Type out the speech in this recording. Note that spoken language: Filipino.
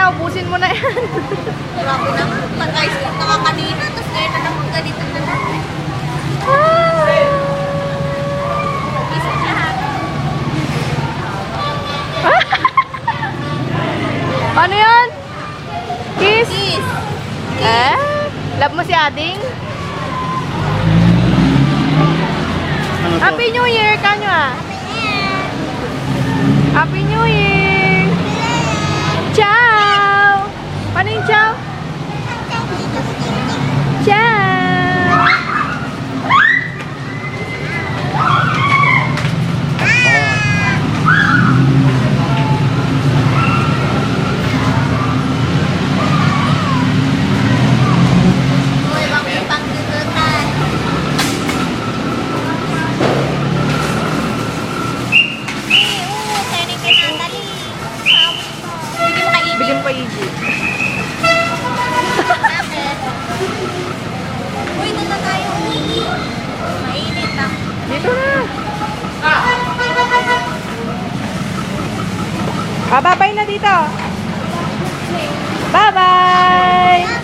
na, ubusin mo na yan. Grabe naman. Pag-ice cream na ka kanina, tapos ngayon na naman ganito na naman. Isip lahat. Ano yan? Kiss? Kiss. Eh? Love mo si Ading? Ano to? Happy New Year, kanyo ah. Happy New Year! Ciao! Paano yung ciao? Ciao! Uy, bang may pangdudutan. Kainig ka na, dali. Bigyan mo kay Ibi. Bigyan pa Iggy. Bakit? Uy, doon na tayo. Mainit ah. Dito na. Babay na dito. Bye-bye!